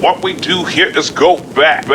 what we do here is go back.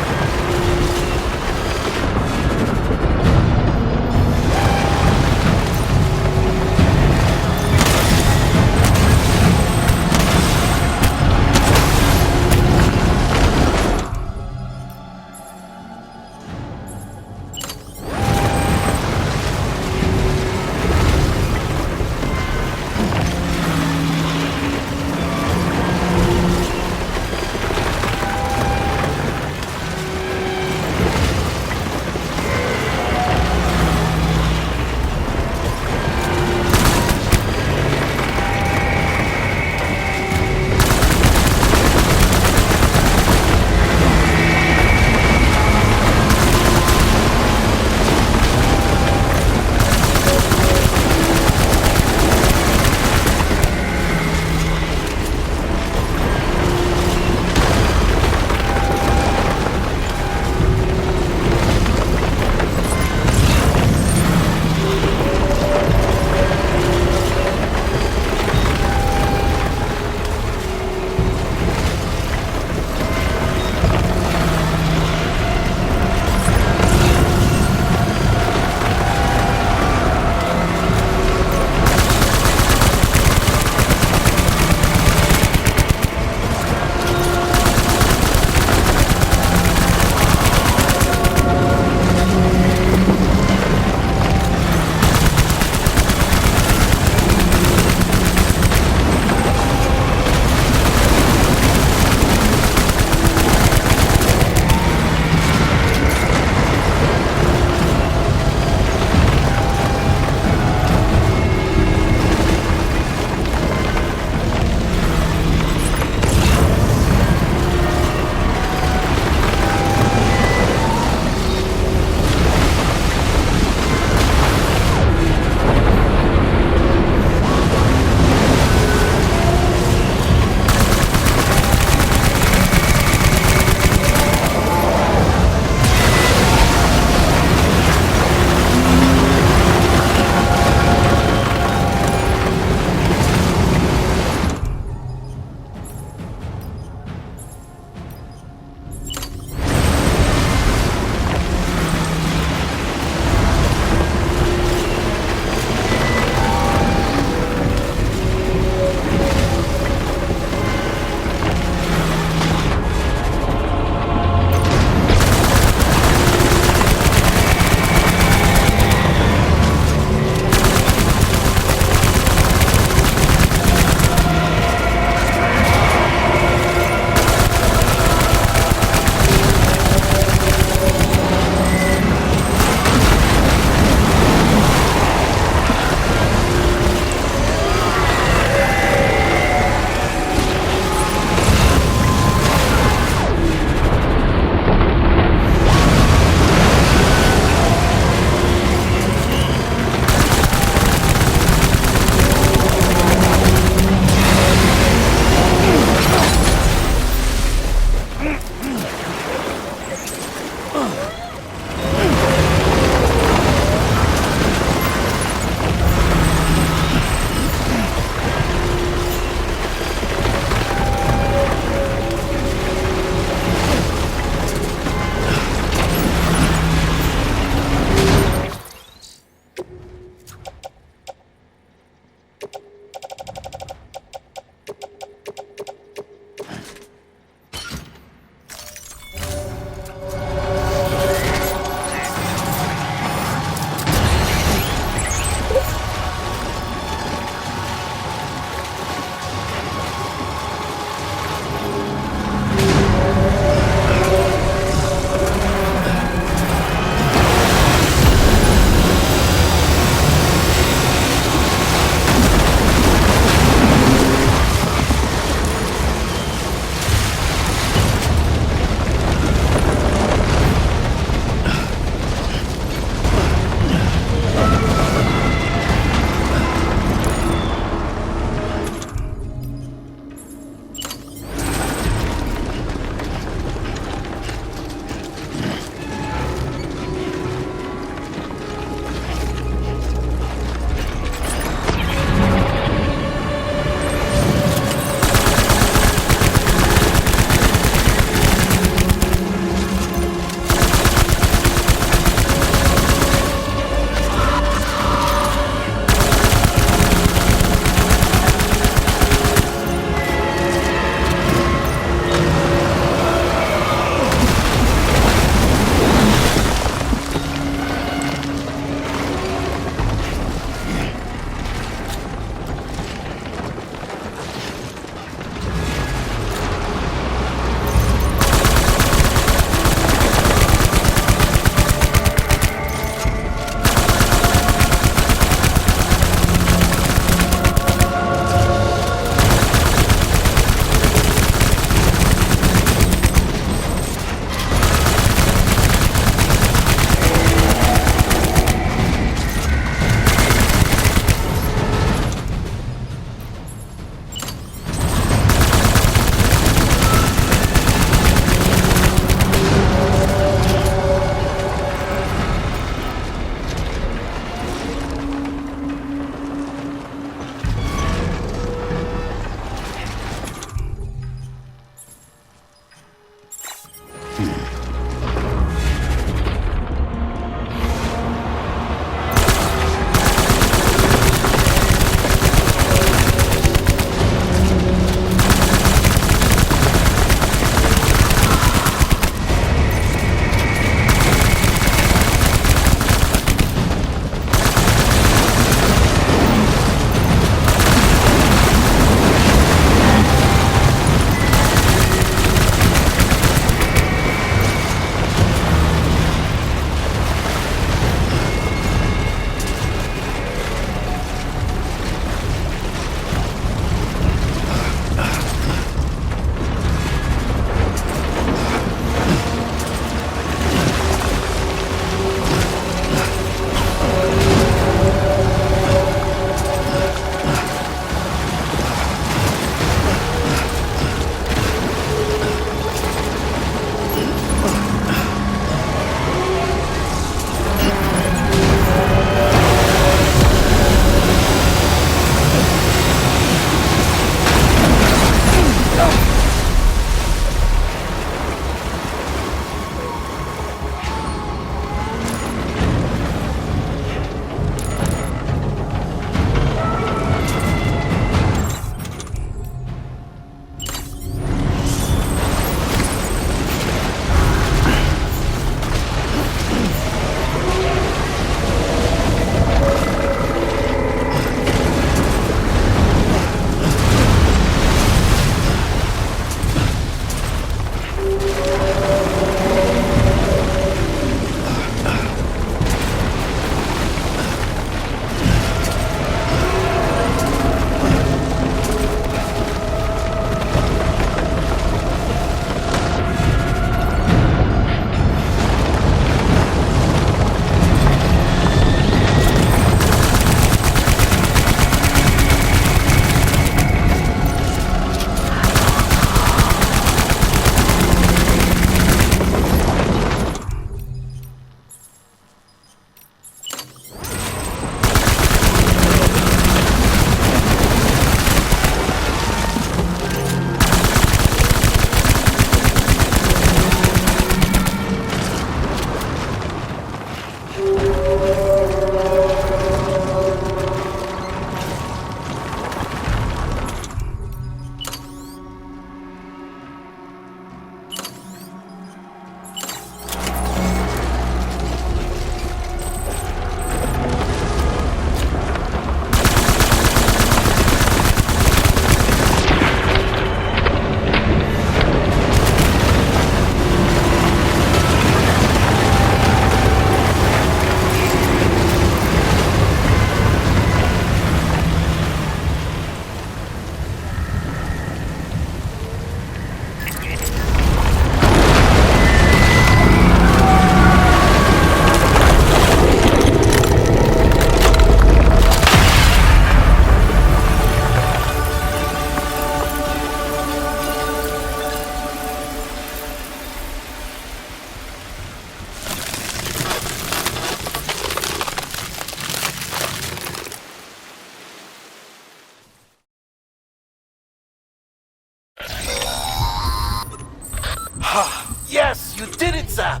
Yes, you did it, Zap!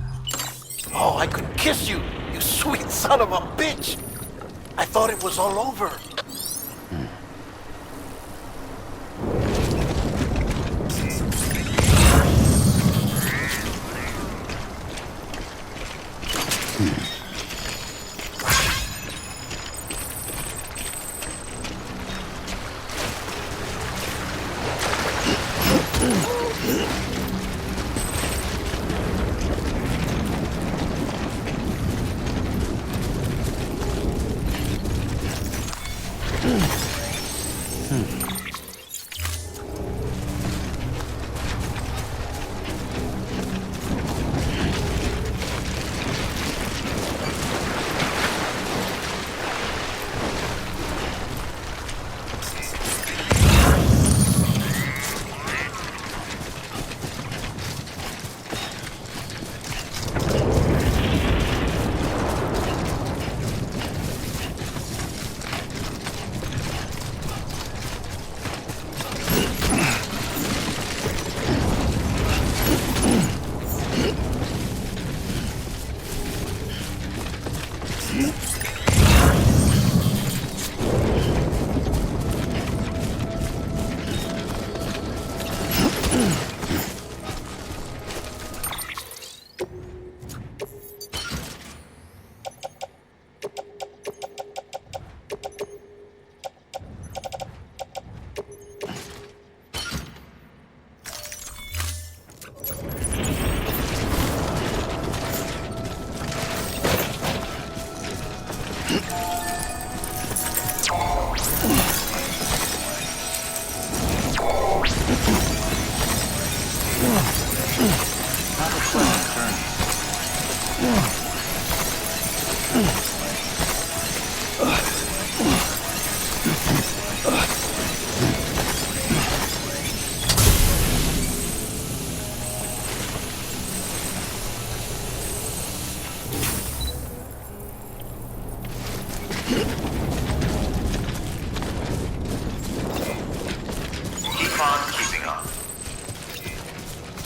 Oh, I could kiss you, you sweet son of a bitch! I thought it was all over.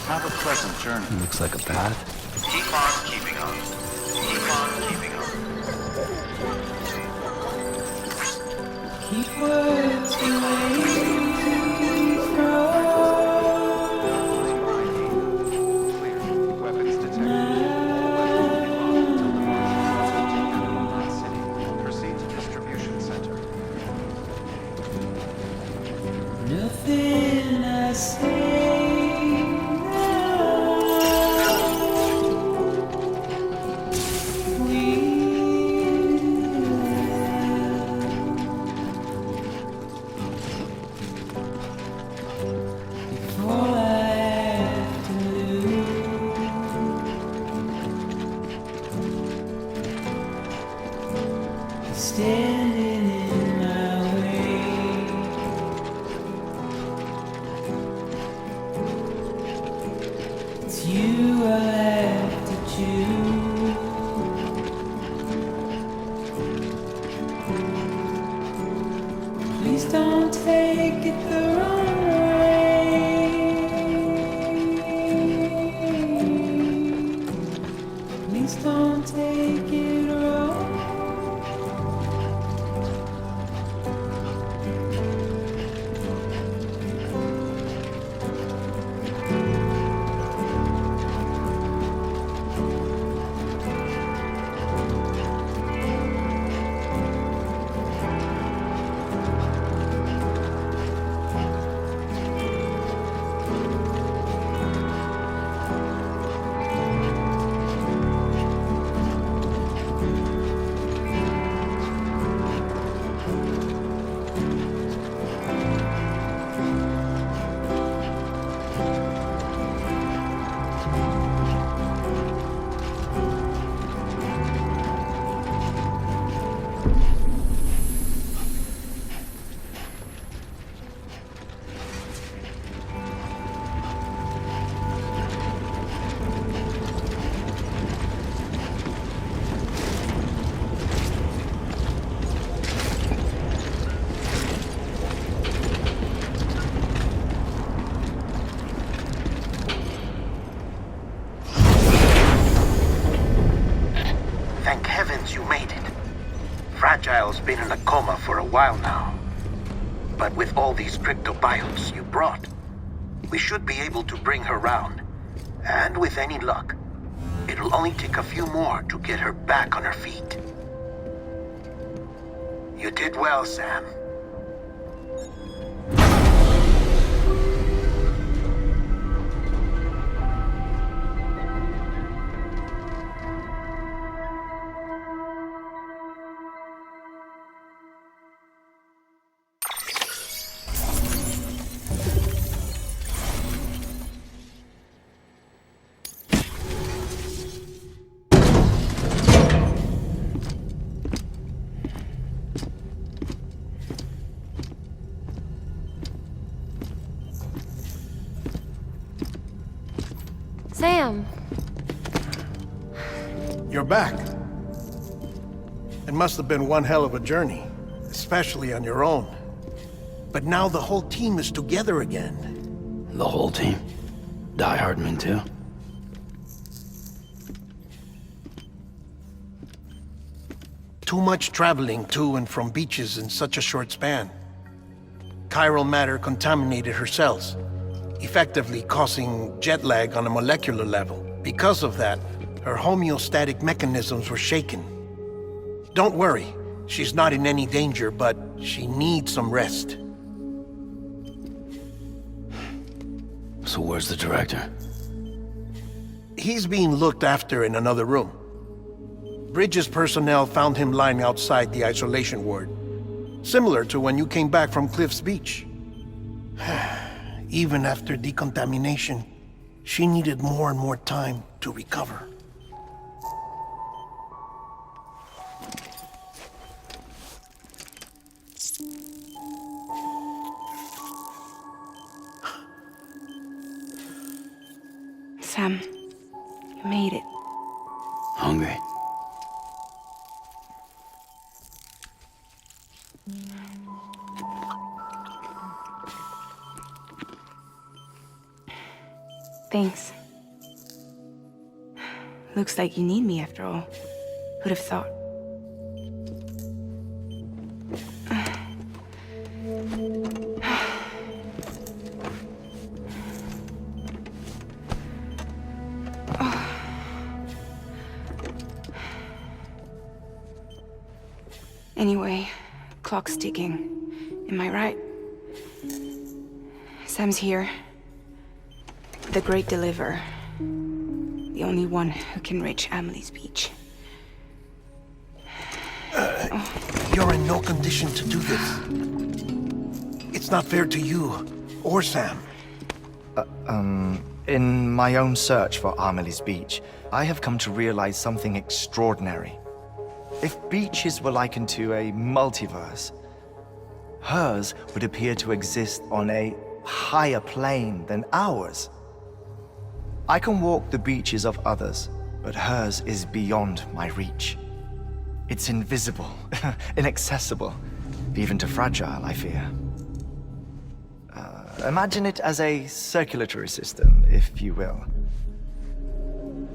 Have a pleasant journey. Looks like a bath. Keep on keeping on. Keep on keeping on. Keep words away from Weapons detected. Proceed to distribution center. nothing I say. Standing in my way. It's you I have to choose. Please don't take it the wrong way. Please don't take it wrong. been in a coma for a while now. But with all these cryptobiotes you brought, we should be able to bring her round. And with any luck, it'll only take a few more to get her back on her feet. You did well, Sam. Sam. You're back. It must have been one hell of a journey, especially on your own. But now the whole team is together again. The whole team? Die Hardman too? Too much traveling to and from beaches in such a short span. Chiral matter contaminated her cells, effectively causing jet lag on a molecular level. Because of that, her homeostatic mechanisms were shaken. Don't worry, she's not in any danger, but she needs some rest. So where's the director? He's being looked after in another room. Bridges personnel found him lying outside the isolation ward, similar to when you came back from Cliff's Beach. Even after decontamination, she needed more and more time to recover. Sam, you made it. Hungry? Thanks. Looks like you need me after all. Who'd have thought? Anyway, clock's ticking. Am I right? Sam's here. The Great Deliverer. The only one who can reach Amelie's beach. You're in no condition to do this. It's not fair to you, or Sam. In my own search for Amelie's beach, I have come to realize something extraordinary. If beaches were likened to a multiverse, hers would appear to exist on a higher plane than ours. I can walk the beaches of others, but hers is beyond my reach. It's invisible, inaccessible, even to fragile, I fear. Imagine it as a circulatory system, if you will.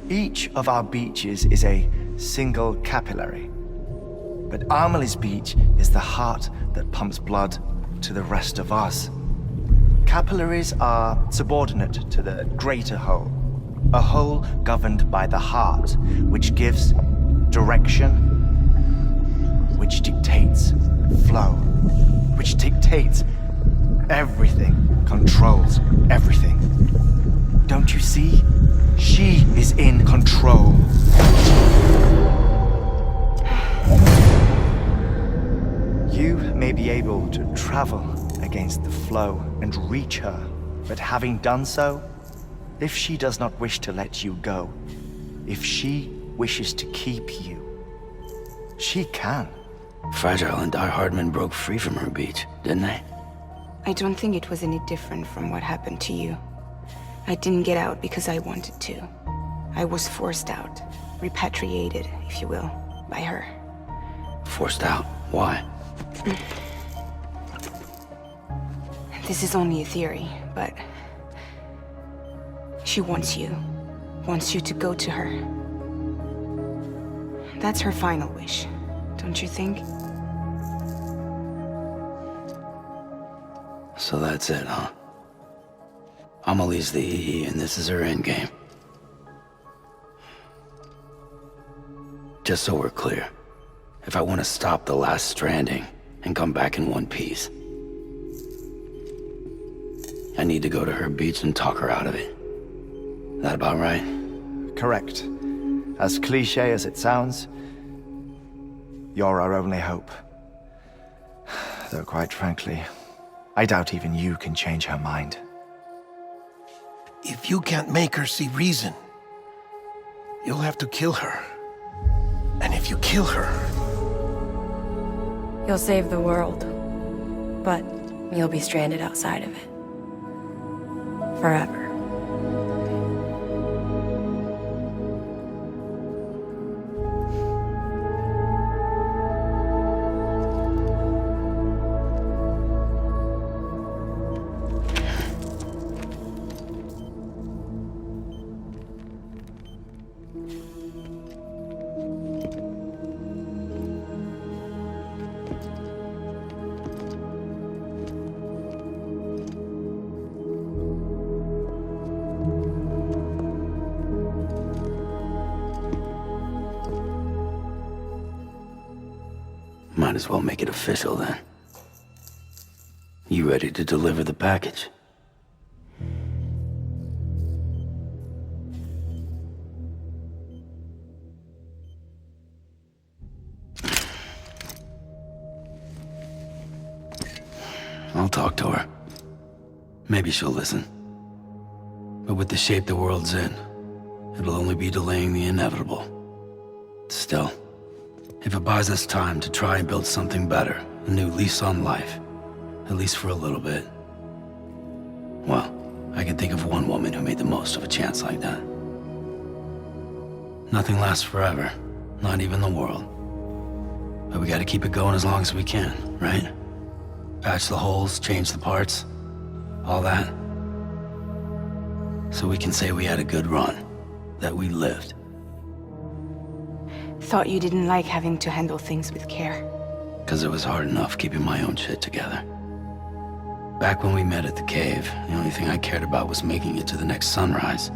Each of our beaches is a single capillary, but Amelie's beach is the heart that pumps blood to the rest of us. Capillaries are subordinate to the greater whole, a whole governed by the heart, which gives direction, which dictates flow, which dictates everything, controls everything. Don't you see? She is in control. You may be able to travel against the flow and reach her, but having done so, if she does not wish to let you go, if she wishes to keep you, she can. Fragile and Die Hardman broke free from her beach, didn't they? I don't think it was any different from what happened to you. I didn't get out because I wanted to. I was forced out, repatriated, if you will, by her. Forced out? Why? This is only a theory, but she wants you to go to her. That's her final wish, don't you think? So that's it, huh? Amelie's the EE, and this is her endgame. Just so we're clear, if I want to stop the last stranding and come back in one piece, I need to go to her beach and talk her out of it. That about right? Correct. As cliché as it sounds, you're our only hope. Though quite frankly, I doubt even you can change her mind. If you can't make her see reason, you'll have to kill her. And if you kill her... You'll save the world, but you'll be stranded outside of it. Forever. Might as well make it official then. You ready to deliver the package? I'll talk to her. Maybe she'll listen. But with the shape the world's in, it'll only be delaying the inevitable. Still, if it buys us time to try and build something better, a new lease on life, at least for a little bit, well, I can think of one woman who made the most of a chance like that. Nothing lasts forever, not even the world. But we gotta keep it going as long as we can, right? Patch the holes, change the parts, all that. So we can say we had a good run, that we lived. Thought you didn't like having to handle things with care. 'Cause it was hard enough keeping my own shit together. Back when we met at the cave, the only thing I cared about was making it to the next sunrise.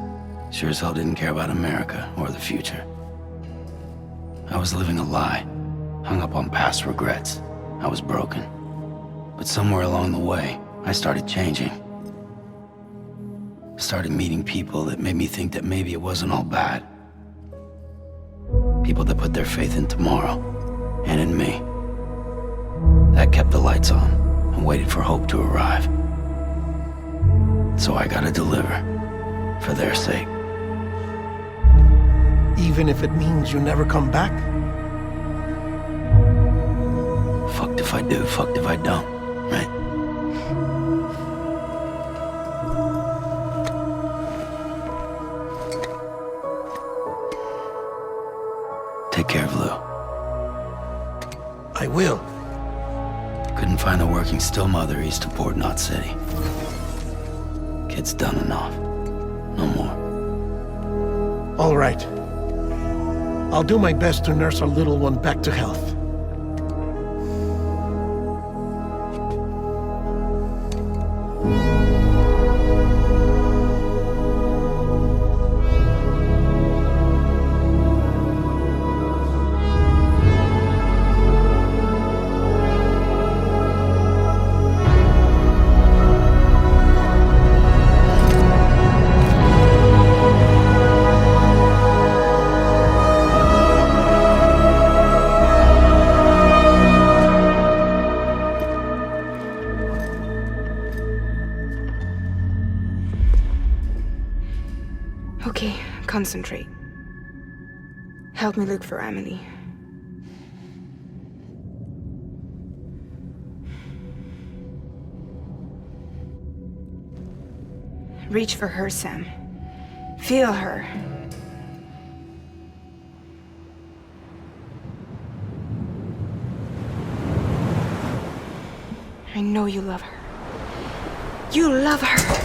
Sure as hell didn't care about America or the future. I was living a lie, hung up on past regrets. I was broken. But somewhere along the way, I started changing. Started meeting people that made me think that maybe it wasn't all bad. People that put their faith in tomorrow, and in me. That kept the lights on, and waited for hope to arrive. So I gotta deliver, for their sake. Even if it means you never come back? Fucked if I do, fucked if I don't, right? Take care of Lou. I will. Couldn't find a working still mother east of Port Knot City. Kid's done enough. No more. All right. I'll do my best to nurse our little one back to health. Okay, concentrate. Help me look for Amelie. Reach for her, Sam. Feel her. I know you love her. You love her!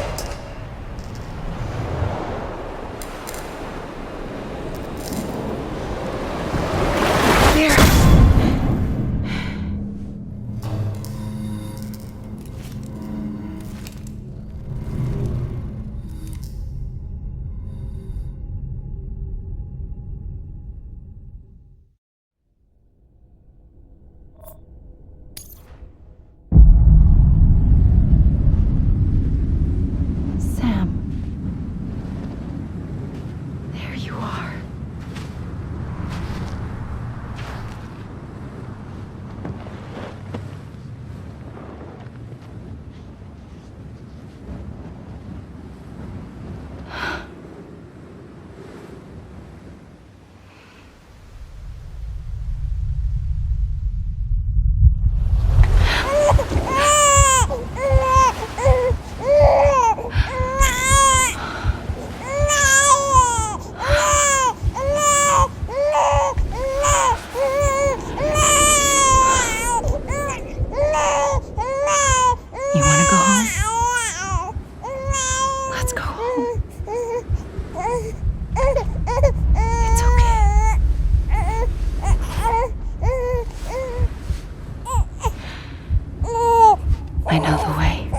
away.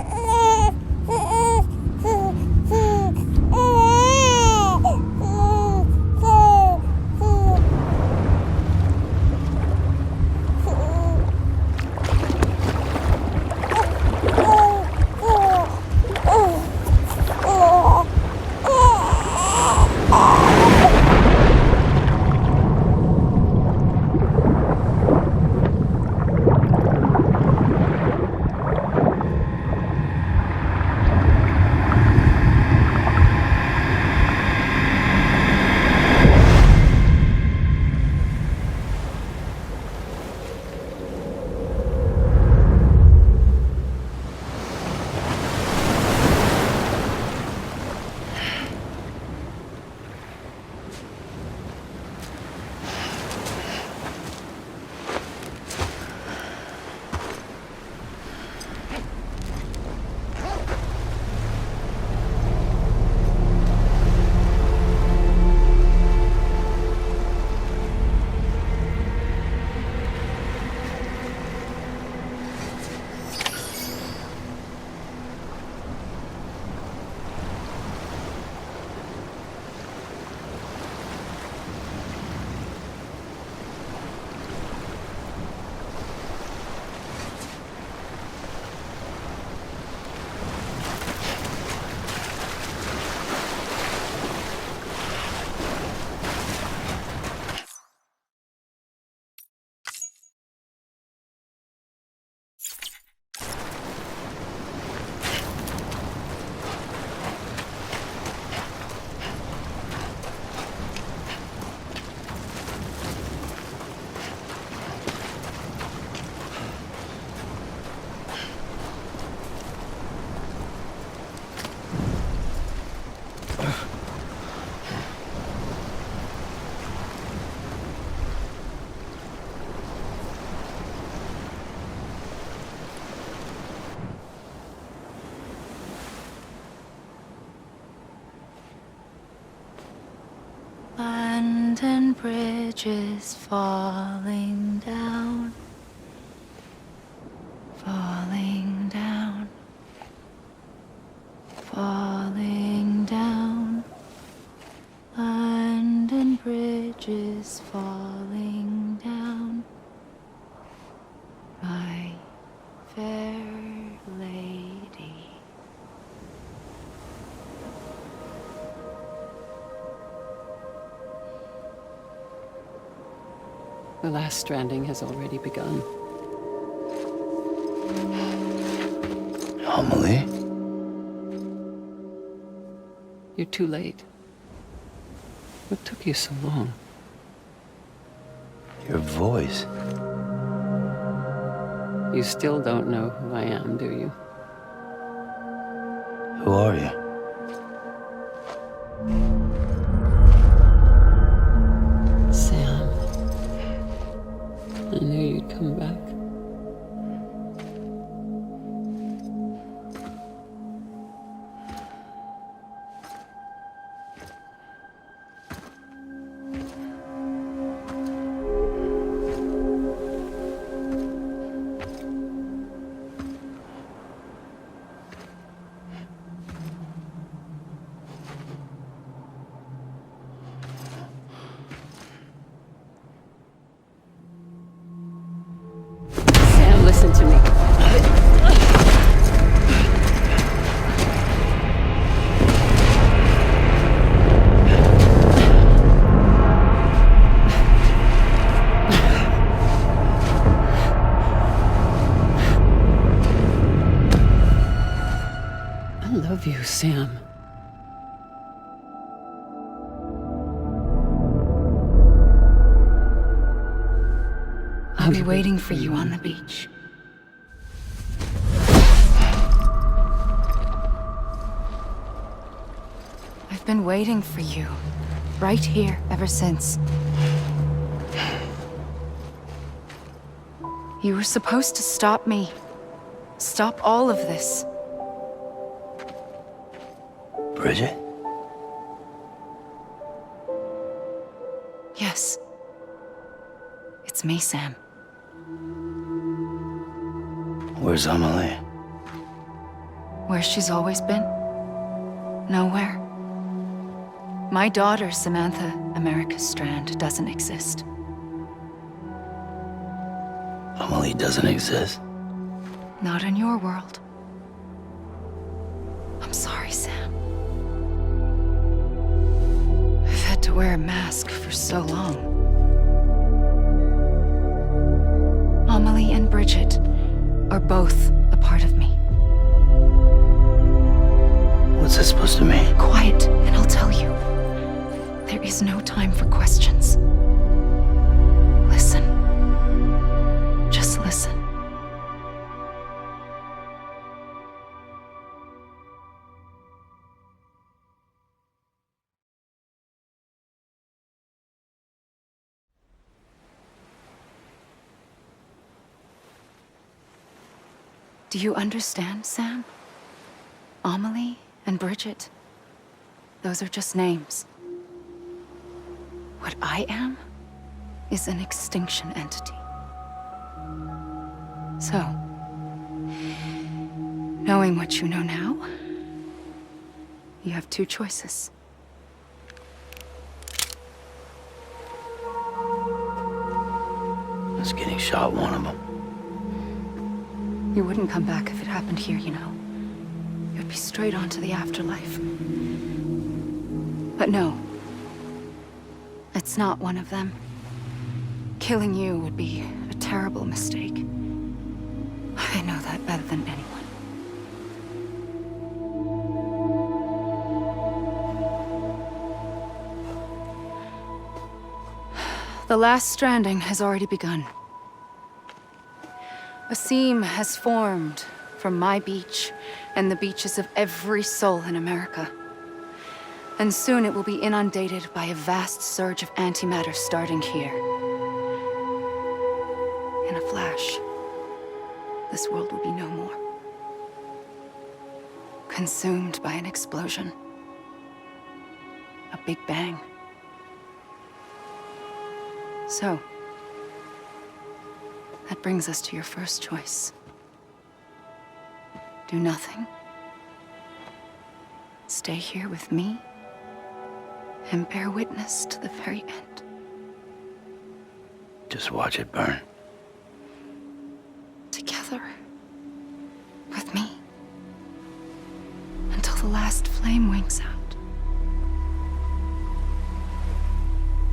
London Bridge is falling down, falling down, falling down. London Bridge is falling down, my fair lady. The last stranding has already begun. Amelie? You're too late. What took you so long? Your voice. You still don't know who I am, do you? Who are you? Sam. I knew you'd come back. Listen to me. I love you, Sam. I'll be waiting for you on the beach. I've been waiting for you, right here, ever since. You were supposed to stop me. Stop all of this. Bridget? Yes. It's me, Sam. Where's Amelie? Where she's always been? Nowhere. My daughter, Samantha America Strand, doesn't exist. Amelie doesn't exist. Not in your world. I'm sorry, Sam. I've had to wear a mask for so long. Amelie and Bridget are both a part of me. What's this supposed to mean? Quiet, and I'll tell you. There is no time for questions. Listen. Just listen. Do you understand, Sam? Amelie and Bridget, those are just names. What I am is an extinction entity. So, knowing what you know now, you have two choices. Us getting shot, one of them. You wouldn't come back if it happened here, you know. You'd be straight on to the afterlife. But no. It's not one of them. Killing you would be a terrible mistake. I know that better than anyone. The last stranding has already begun. A seam has formed from my beach and the beaches of every soul in America. And soon it will be inundated by a vast surge of antimatter starting here. In a flash, this world will be no more. Consumed by an explosion. A big bang. So, that brings us to your first choice. Do nothing. Stay here with me and bear witness to the very end. Just watch it burn. Together. With me. Until the last flame winks out.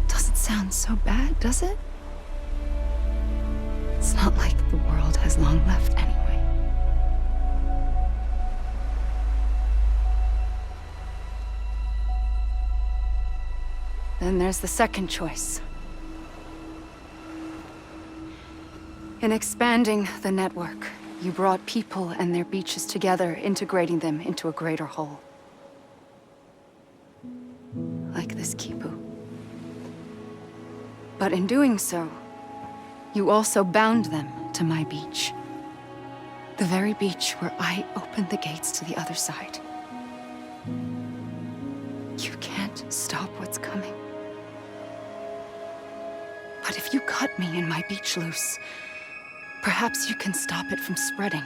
Doesn't sound so bad, does it? It's not like the world has long left anyway. Then there's the second choice. In expanding the network, you brought people and their beaches together, integrating them into a greater whole. Like this Kipu. But in doing so, you also bound them to my beach. The very beach where I opened the gates to the other side. You can't stop what's coming. But if you cut me and my beach loose, perhaps you can stop it from spreading.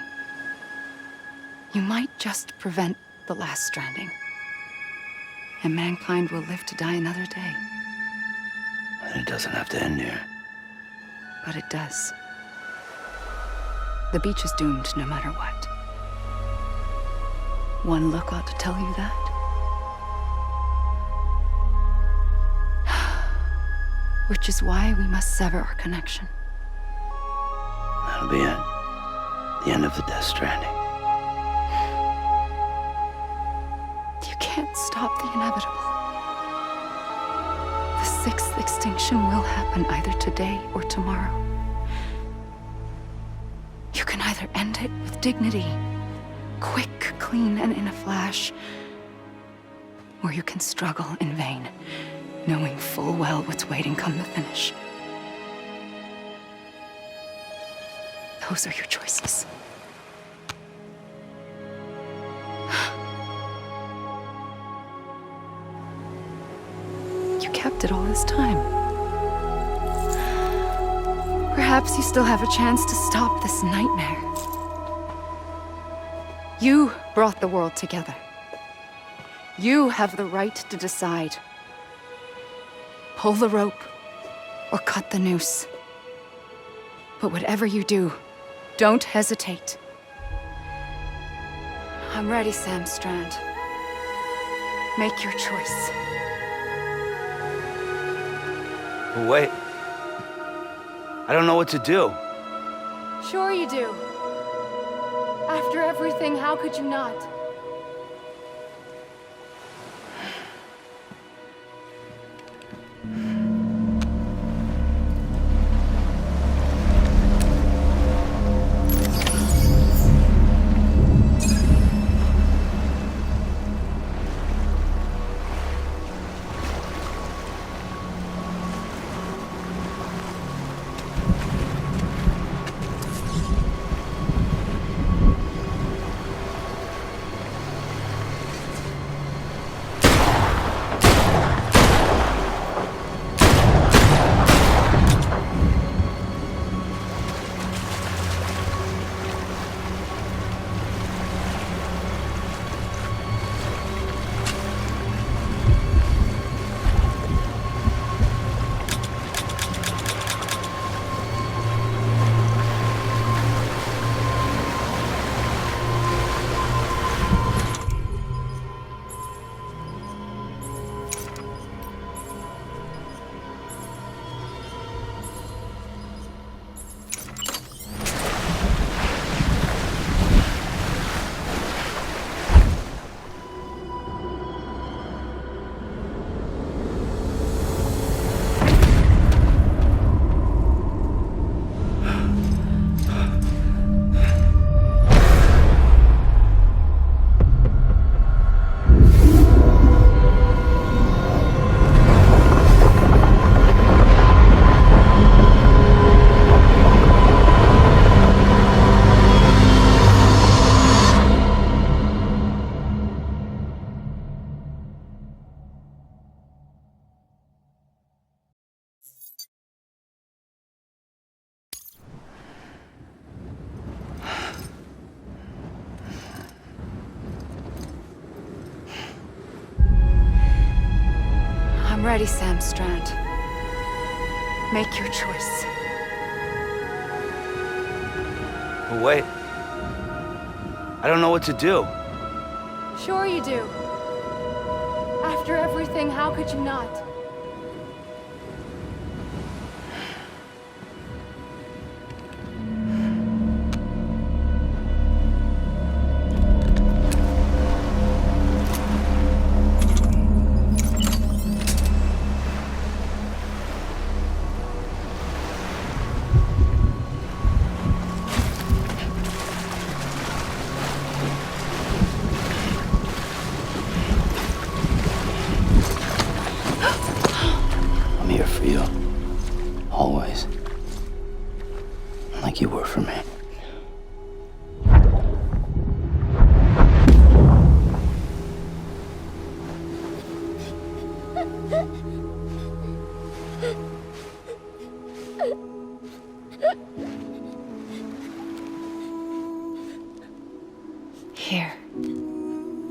You might just prevent the last stranding. And mankind will live to die another day. And it doesn't have to end here. But it does. The beach is doomed no matter what. One look ought to tell you that. Which is why we must sever our connection. That'll be it. The end of the Death Stranding. You can't stop the inevitable. The sixth extinction will happen either today or tomorrow. You can either end it with dignity, quick, clean, and in a flash, or you can struggle in vain, knowing full well what's waiting come the finish. Those are your choices. You kept it all this time. Perhaps you still have a chance to stop this nightmare. You brought the world together. You have the right to decide. Pull the rope or cut the noose. But whatever you do, don't hesitate. I'm ready, Sam Strand. Make your choice. But wait. I don't know what to do. Sure you do. After everything, how could you not? Ready, Sam Strand. Make your choice. But wait. I don't know what to do. Sure you do. After everything, how could you not? Here.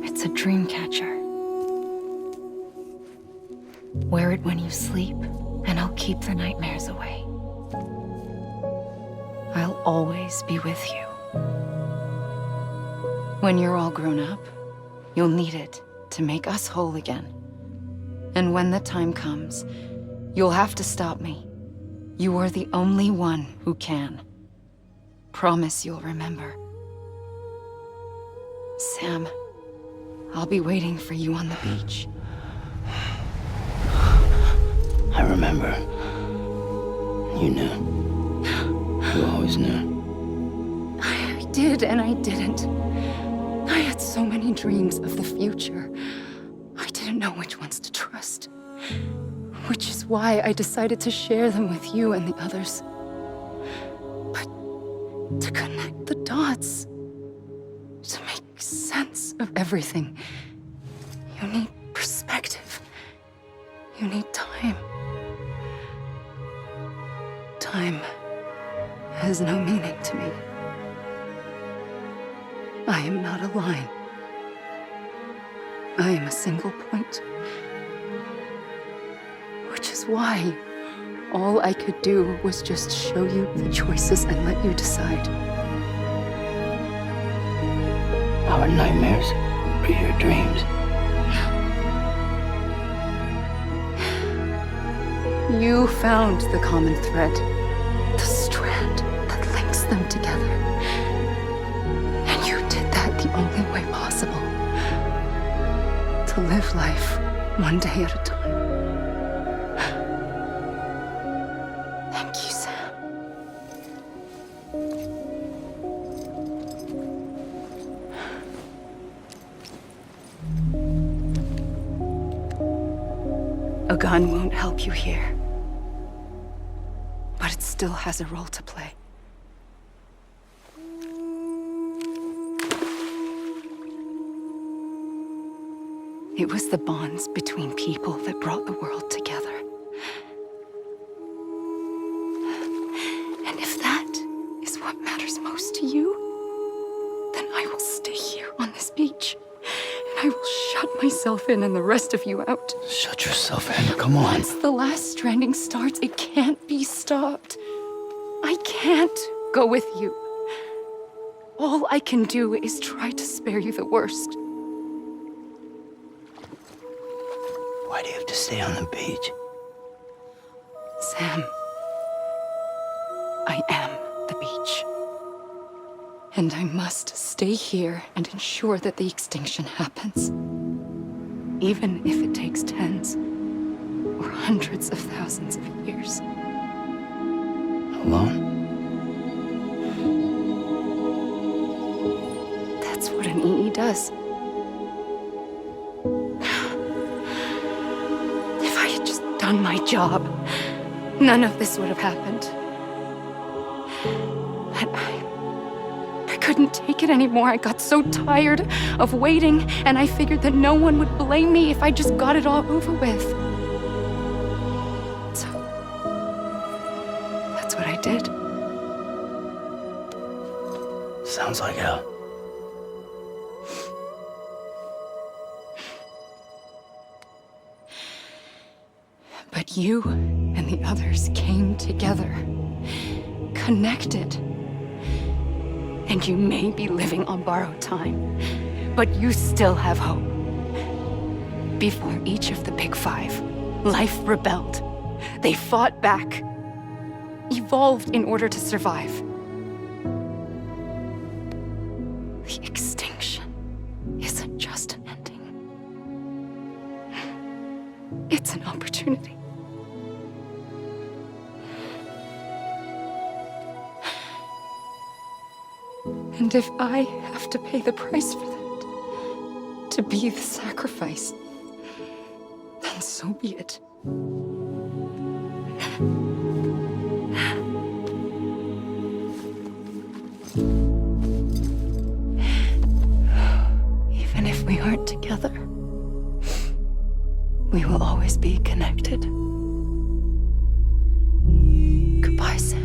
It's a dream catcher. Wear it when you sleep, and I'll keep the nightmares away. I'll always be with you. When you're all grown up, you'll need it to make us whole again. And when the time comes, you'll have to stop me. You are the only one who can. Promise you'll remember. Sam, I'll be waiting for you on the beach. I remember. You knew. You always knew. I did and I didn't. I had so many dreams of the future. I didn't know which ones to trust. Which is why I decided to share them with you and the others. But to connect the dots, to make sense of everything, you need perspective. You need time. Time has no meaning to me. I am not alive. line. I am a single point. Which is why all I could do was just show you the choices and let you decide. Our nightmares are your dreams. You found the common thread, the strand that links them together. And you did that the only way possible. To live life one day at a time. Thank you, Sam. A gun won't help you here. But it still has a role to play. It was the bonds between people that brought the world together. And if that is what matters most to you, then I will stay here on this beach. And I will shut myself in and the rest of you out. Shut yourself in, come on. Once the last stranding starts, it can't be stopped. I can't go with you. All I can do is try to spare you the worst. Why do you have to stay on the beach? Sam, I am the beach. And I must stay here and ensure that the extinction happens. Even if it takes tens or hundreds of thousands of years. Alone? That's what an EE does. If I had just done my job, none of this would have happened. But I couldn't take it anymore. I got so tired of waiting, and I figured that no one would blame me if I just got it all over with. So, that's what I did. Sounds like hell. But you and the others came together, connected. And you may be living on borrowed time, but you still have hope. Before each of the Big Five, life rebelled. They fought back, evolved in order to survive. The extinction isn't just an ending. It's an opportunity. And if I have to pay the price for that, to be the sacrifice, then so be it. Even if we aren't together, we will always be connected. Goodbye, Sam.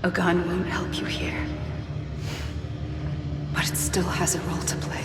A gun won't help you here, but it still has a role to play.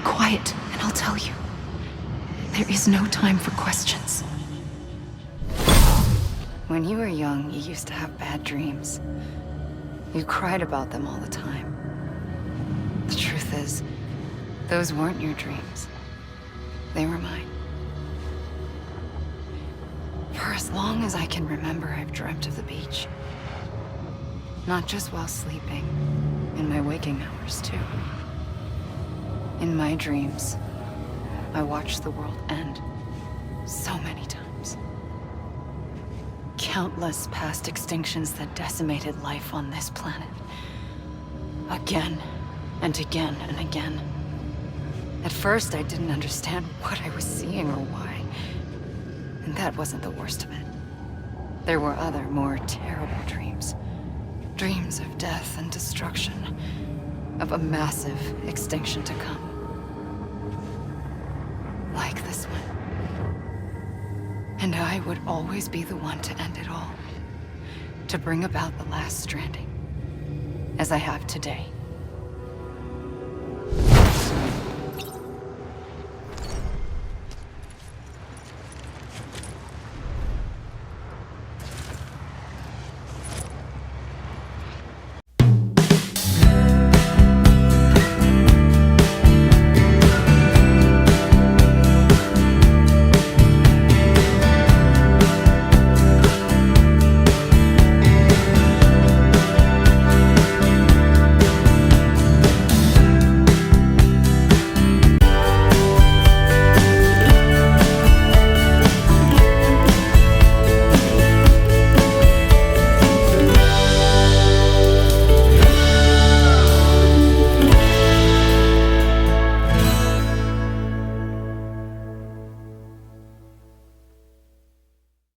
Quiet, and I'll tell you. There is no time for questions. When you were young, you used to have bad dreams. You cried about them all the time. The truth is, those weren't your dreams. They were mine. For as long as I can remember, I've dreamt of the beach. Not just while sleeping, in my waking hours too. In my dreams, I watched the world end so many times. Countless past extinctions that decimated life on this planet. Again, and again, and again. At first, I didn't understand what I was seeing or why. And that wasn't the worst of it. There were other, more terrible dreams. Dreams of death and destruction. Of a massive extinction to come. Like this one. And I would always be the one to end it all. To bring about the last stranding. As I have today.